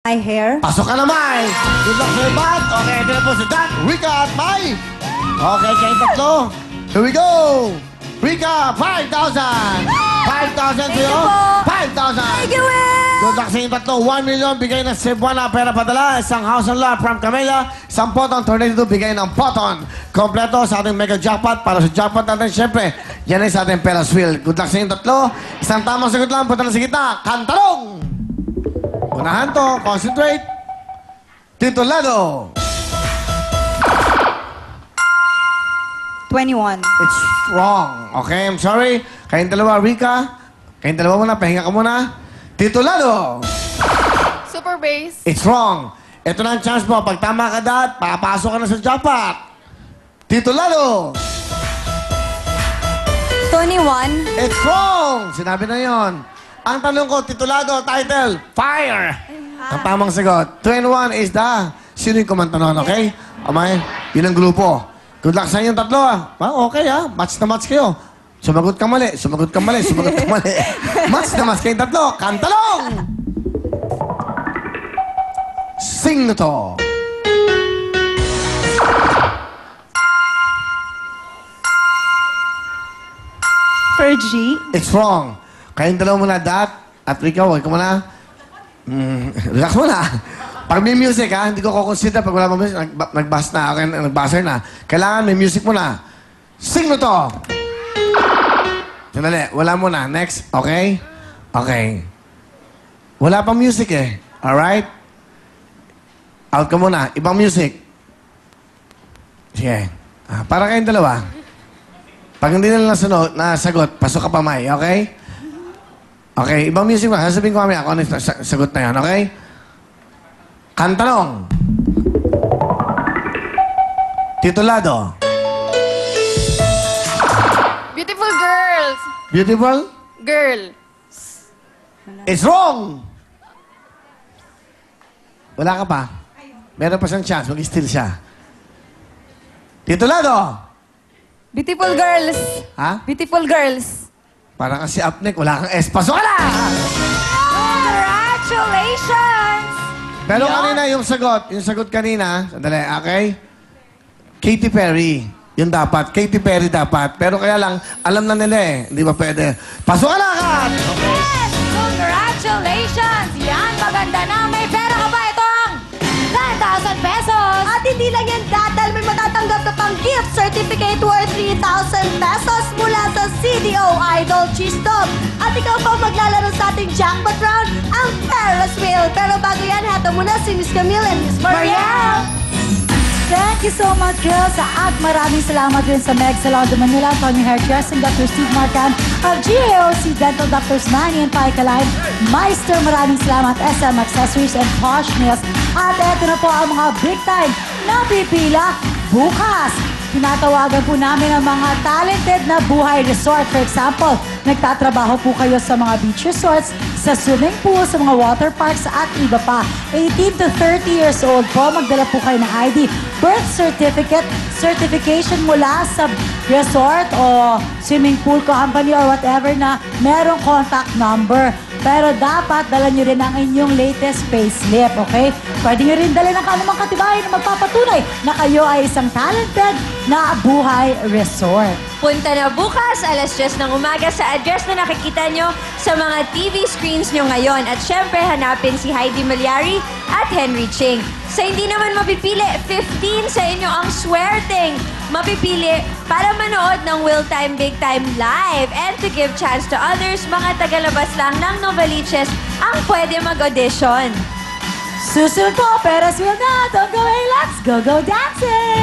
My hair. Pasok ka na, Mai! Good luck sa'yo, Bat! Okay, ito na po si Dan, Rika at Mai! Okay, kayong tatlo. Here we go! Rika, 5,000! 5,000 sa'yo! 5,000! Thank you, Will! Good luck sa inyong tatlo. 1 million bigay ng Cebuana pera padala. Isang house and lot from Camela. Isang potong tornado bigay ng poton. Kompleto sa ating mega jackpot. Para sa jackpot natin, syempre, yan ay sa ating Peras Wheel. Good luck sa inyong tatlo. Isang tamang sagot lang. Punta na sa gitna. Kantalong! Unahan to. Concentrate. Titulado. 21. It's wrong. Okay, I'm sorry. Kayong dalawa, Rika. Kayong dalawa muna. Pahinga ka muna. Titulado. Super bass. It's wrong. Ito na ang chance mo. Pag tama ka dad, papasok ka na sa jackpot. Titulado. 21. It's wrong. Sinabi na yon. Ang tanong ko, titulado, title, fire. Ang tamang sagot. 21 is the... Sino yung kumanta nun, okay? Amay, yun ang grupo. Good luck sa inyong tatlo, ah. Okay, ah. Match na match kayo. Sumagot ka mali, sumagot ka mali, sumagot ka mali. Match na match kayong tatlo. Kantalong! Sing na to. Fergie. It's wrong. Kayong dalawa muna, Dat at Rika, huwag ka muna. Relax muna. Pag may music, ha, hindi ko kukonsider pag wala pa music. Nagbas na, okay, nagbaser na. Kailangan may music muna. Sing na to! Sandali, wala muna. Next, okay? Okay. Wala pang music eh. Alright? Out ka muna. Ibang music. Sige. Para kayong dalawa. Pag hindi nila nasagot, pasok ka pa, Mai. Okay? Okay, ibang music ba? Sasabihin ko kami ako ano yung sagot na yan, okay? Kantanong. Titulado. Beautiful girls. Beautiful? Girl. It's wrong! Wala ka pa. Meron pa siyang chance. Mag-steal siya. Titulado. Beautiful girls. Ha? Beautiful girls. Para kasi upneck, wala kang S. Pasok ka na! Congratulations! Pero kanina yung sagot kanina, sandali, okay? Katy Perry. Yun dapat. Katy Perry dapat. Pero kaya lang, alam na nila eh. Hindi ba pwede? Pasok ka na, Kat! Yes! Congratulations! Yan, maganda na. May pera ka ba? Ito ang 10,000 pesos! At hindi lang yan, Dad, dahil may matatanggap ka pang gift certificate worth 3,000 pesos mula sa CDO Idol Cheese Dog. At ikaw pa maglalaro sa ating jackpot round, ang Ferris Wheel. Pero bago yan, hato muna si Miss Camille and Miss Mariel. Thank you so much, girls. At maraming salamat din sa Meg Salon de Manila, Tony Hairdressing, Dr. Steve Marcan, of GAOC Dental Doctors Manny and Pai Kaline, Meister, maraming salamat, SM Accessories and Posh Nails. At eto na po ang mga big time na pipila bukas. Tinatawagan po namin ang mga talented na buhay resort. For example, nagtatrabaho po kayo sa mga beach resorts, sa swimming pool, sa mga water parks at iba pa. 18 to 30 years old po, magdala po kayo ng ID, birth certificate, certification mula sa resort o swimming pool company or whatever na merong contact number. Pero dapat dala nyo rin ang inyong latest payslip, okay? Pwede nyo rin dala ng kanumang katibayan na magpapatunay na kayo ay isang talented na buhay resort. Punta na bukas, alas 10 ng umaga sa address na nakikita nyo sa mga TV screens nyo ngayon. At syempre, hanapin si Heidi Malyari at Henry Ching. Sa hindi naman mapipili, 15 sa inyo ang swerteng mapipili para manood ng Will Time Big Time live and to give chance to others, mga tagalabas lang ng Novaliches ang pwede mag-audition. Susunod po, Ferris Wheel na. Don't go away, let's go dancing!